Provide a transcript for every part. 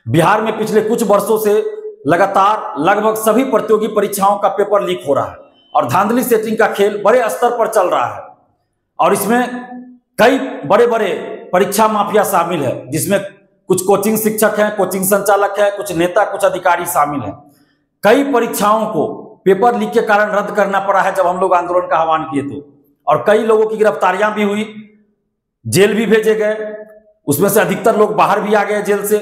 बिहार में पिछले कुछ वर्षों से लगातार लगभग सभी प्रतियोगी परीक्षाओं का पेपर लीक हो रहा है और धांधली सेटिंग का खेल बड़े स्तर पर चल रहा है। और इसमें कई बड़े बड़े परीक्षा माफिया शामिल है, जिसमें कुछ कोचिंग शिक्षक हैं, कोचिंग संचालक हैं, कुछ नेता, कुछ अधिकारी शामिल हैं। कई परीक्षाओं को पेपर लीक के कारण रद्द करना पड़ा है जब हम लोग आंदोलन का आह्वान किए तो, और कई लोगों की गिरफ्तारियां भी हुई, जेल भी भेजे गए, उसमें से अधिकतर लोग बाहर भी आ गए जेल से।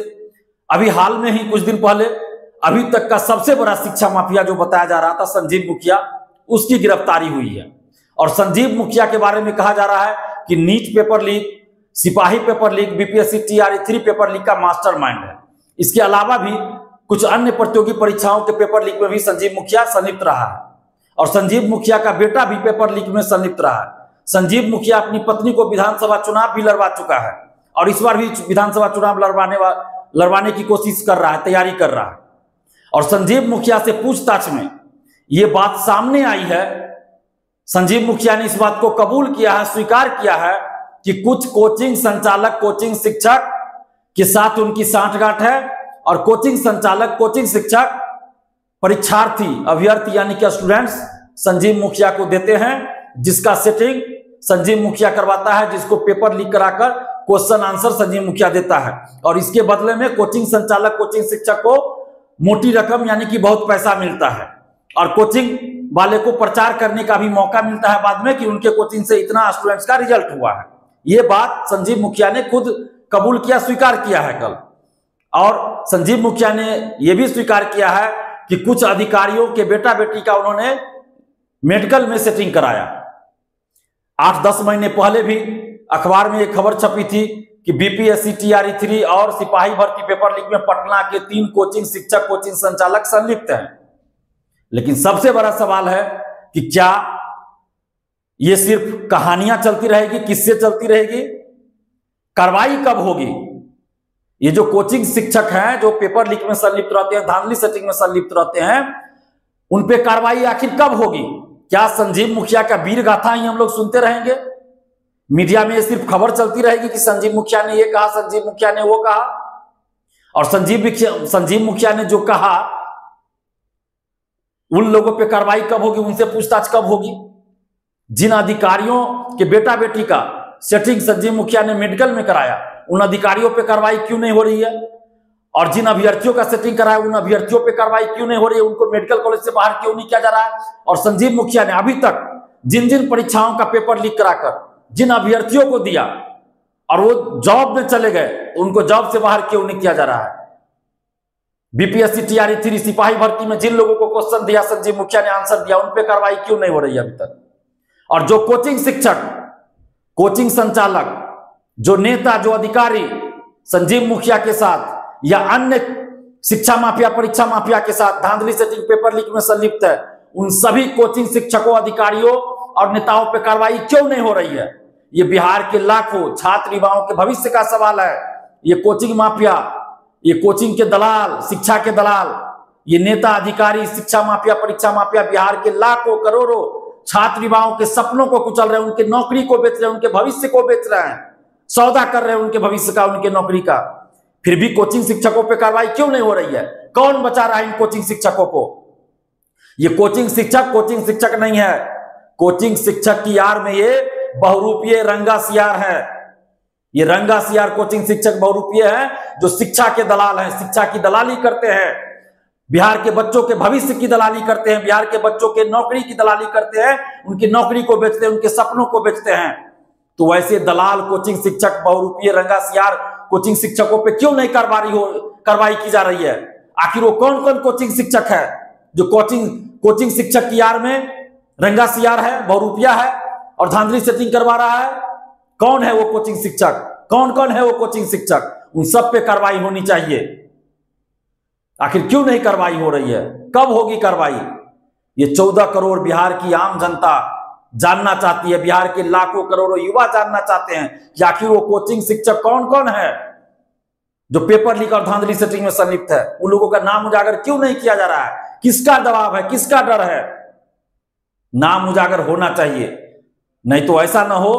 अभी हाल में ही कुछ दिन पहले अभी तक का सबसे बड़ा शिक्षा माफिया जो बताया जा रहा था संजीव मुखिया, उसकी गिरफ्तारी हुई है। और संजीव मुखिया के बारे में कहा जा रहा है कि नीट पेपर लीक, सिपाही paper leak, BPSC TRE 3 paper leak का मास्टरमाइंड है। इसके अलावा भी कुछ अन्य प्रतियोगी परीक्षाओं के पेपर लीक में भी संजीव मुखिया संलिप्त रहा है और संजीव मुखिया का बेटा भी पेपर लीक में संलिप्त रहा है। संजीव मुखिया अपनी पत्नी को विधानसभा चुनाव भी लड़वा चुका है और इस बार भी विधानसभा चुनाव लड़वाने की कोशिश कर रहा है, तैयारी कर रहा है। और संजीव मुखिया से पूछताछ में यह बात सामने आई है, संजीव मुखिया ने इस बात को कबूल किया है, स्वीकार किया है कि कुछ कोचिंग संचालक, कोचिंग शिक्षक के साथ उनकी सांठगांठ है और कोचिंग संचालक, कोचिंग शिक्षक परीक्षार्थी, अभ्यर्थी यानी कि स्टूडेंट्स संजीव मुखिया को देते हैं, जिसका सेटिंग संजीव मुखिया करवाता है, जिसको पेपर लीक कराकर क्वेश्चन आंसर संजीव मुखिया देता है। और इसके बदले में कोचिंग संचालक, कोचिंग शिक्षक को मोटी रकम यानी कि बहुत पैसा मिलता है और कोचिंग वाले को प्रचार करने का भी मौका मिलता है बाद में कि उनके कोचिंग से इतना स्टूडेंट्स का रिजल्ट हुआ है। यह बात संजीव मुखिया ने खुद कबूल किया, स्वीकार किया है कल। और संजीव मुखिया ने यह भी स्वीकार किया है कि कुछ अधिकारियों के बेटा बेटी का उन्होंने मेडिकल में सेटिंग कराया। 8-10 महीने पहले भी अखबार में एक खबर छपी थी कि बीपीएससी टीआरई 3 और सिपाही भर्ती पेपर लीक में पटना के 3 कोचिंग शिक्षक, कोचिंग संचालक संलिप्त हैं। लेकिन सबसे बड़ा सवाल है कि क्या यह सिर्फ कहानियां चलती रहेगी, किससे चलती रहेगी, कार्रवाई कब होगी? ये जो कोचिंग शिक्षक हैं जो पेपर लीक में संलिप्त रहते हैं, धांधली सेटिंग में संलिप्त रहते हैं, उन पे कार्रवाई आखिर कब होगी? क्या संजीव मुखिया का वीर गाथा ही हम लोग सुनते रहेंगे? मीडिया में सिर्फ खबर चलती रहेगी कि संजीव मुखिया ने ये कहा, संजीव मुखिया ने वो कहा, और संजीव मुखिया ने जो कहा उन लोगों पे कार्रवाई कब होगी, उनसे पूछताछ कब होगी? जिन अधिकारियों के बेटा बेटी का सेटिंग संजीव मुखिया ने मेडिकल में कराया, उन अधिकारियों पे कार्रवाई क्यों नहीं हो रही है? और जिन अभ्यर्थियों का सेटिंग कराया, उन अभ्यर्थियों पे कार्रवाई क्यों नहीं हो रही है? उनको मेडिकल कॉलेज से बाहर क्यों नहीं किया जा रहा है? और संजीव मुखिया ने अभी तक जिन जिन परीक्षाओं का पेपर लीक कराकर जिन अभ्यर्थियों को दिया और वो जॉब में चले गए, उनको जॉब से बाहर क्यों नहीं किया जा रहा है? बीपीएससी टीआरई 3 सिपाही भर्ती में जिन लोगों को क्वेश्चन दिया, संजीव मुखिया ने आंसर दिया, उन पे कार्रवाई क्यों नहीं हो रही है अभी तक? और जो कोचिंग शिक्षक, कोचिंग संचालक, जो नेता, जो अधिकारी संजीव मुखिया के साथ या अन्य शिक्षा माफिया, परीक्षा माफिया के साथ धांधली सेटिंग पेपर लीक में संलिप्त है, उन सभी कोचिंग शिक्षकों, अधिकारियों और नेताओं पर कार्रवाई क्यों नहीं हो रही है? ये बिहार के लाखों छात्र युवाओं के भविष्य का सवाल है। ये कोचिंग माफिया, ये कोचिंग के दलाल, शिक्षा के दलाल, ये नेता, अधिकारी, शिक्षा माफिया, परीक्षा माफिया बिहार के लाखों करोड़ों छात्र युवाओं के सपनों को कुचल रहे हैं, उनके नौकरी को बेच रहे हैं, उनके भविष्य को बेच रहे हैं, सौदा कर रहे हैं उनके भविष्य का, उनके नौकरी का। फिर भी कोचिंग शिक्षकों पे कार्रवाई क्यों नहीं हो रही है? कौन बचा रहा है इन कोचिंग शिक्षकों को? ये कोचिंग शिक्षक नहीं है। कोचिंग शिक्षक की आड़ में ये बहुरूपीय रंगा सियार है। ये रंगा सियार कोचिंग शिक्षक बहुरूपीय है जो शिक्षा के दलाल हैं, शिक्षा की दलाली करते हैं, बिहार के बच्चों के भविष्य की दलाली करते हैं, बिहार के बच्चों के नौकरी की दलाली करते हैं, उनकी नौकरी को बेचते हैं, उनके सपनों को बेचते हैं। तो वैसे दलाल कोचिंग शिक्षक, बहुरूपीय रंगा सियार कोचिंग शिक्षकों पे क्यों नहीं कार्रवाई की जा रही है? आखिर वो कौन कौन कोचिंग शिक्षक है जो कोचिंग शिक्षक की आड़ में रंगा सियार है, बहुरूपिया है और धांधली सेटिंग करवा रहा है? कौन है वो कोचिंग शिक्षक? कौन है वो कोचिंग शिक्षक? उन सब पे कार्रवाई होनी चाहिए। आखिर क्यों नहीं कार्रवाई हो रही है? कब होगी कार्रवाई? ये 14 करोड़ बिहार की आम जनता जानना चाहती है, बिहार के लाखों करोड़ों युवा जानना चाहते हैं कि आखिर वो कोचिंग शिक्षक कौन कौन है जो पेपर लीक और धांधली सेटिंग में संलिप्त है। उन लोगों का नाम उजागर क्यों नहीं किया जा रहा है? किसका दबाव है, किसका डर है? नाम उजागर होना चाहिए, नहीं तो ऐसा ना हो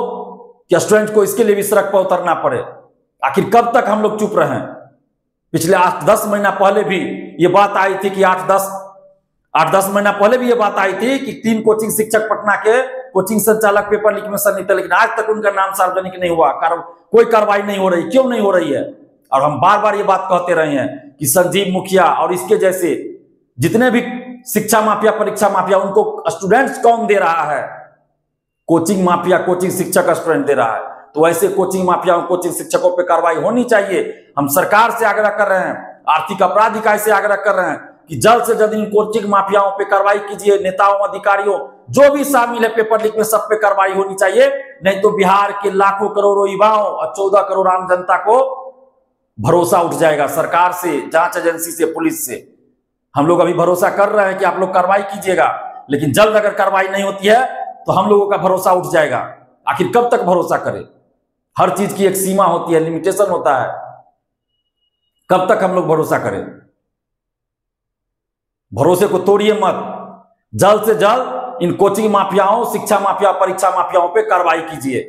कि स्टूडेंट को इसके लिए भी सड़क पर उतरना पड़े। आखिर कब तक हम लोग चुप रहें? पिछले 8-10 महीना पहले भी ये बात आई थी कि 8-10 महीना पहले भी ये बात आई थी कि 3 कोचिंग शिक्षक पटना के कोचिंग संचालक पेपर लीक में संलिप्त है, लेकिन आज तक उनका नाम सार्वजनिक नहीं हुआ, कोई कार्रवाई नहीं हो रही। क्यों नहीं हो रही है? और हम बार बार ये बात कहते रहे हैं कि संजीव मुखिया और इसके जैसे जितने भी शिक्षा माफिया, परीक्षा माफिया, उनको स्टूडेंट्स कौन दे रहा है? कोचिंग माफिया, कोचिंग शिक्षक स्टूडेंट दे रहा है। तो ऐसे कोचिंग माफिया, कोचिंग शिक्षकों पर कार्रवाई होनी चाहिए। हम सरकार से आग्रह कर रहे हैं, आर्थिक अपराध इकाई से आग्रह कर रहे हैं कि जल्द से जल्द इन कोचिंग माफियाओं पे कार्रवाई कीजिए। नेताओं, अधिकारियों जो भी शामिल है पेपर लीक में, सब पे कार्रवाई होनी चाहिए। नहीं तो बिहार के लाखों करोड़ों युवाओं और 14 करोड़ आम जनता को भरोसा उठ जाएगा सरकार से, जांच एजेंसी से, पुलिस से। हम लोग अभी भरोसा कर रहे हैं कि आप लोग कार्रवाई कीजिएगा, लेकिन जल्द अगर कार्रवाई नहीं होती है तो हम लोगों का भरोसा उठ जाएगा। आखिर कब तक भरोसा करें? हर चीज की एक सीमा होती है, लिमिटेशन होता है। कब तक हम लोग भरोसा करें? भरोसे को तोड़िए मत। जल्द से जल्द इन कोचिंग माफियाओं, शिक्षा माफिया, परीक्षा माफियाओं पे कार्रवाई कीजिए।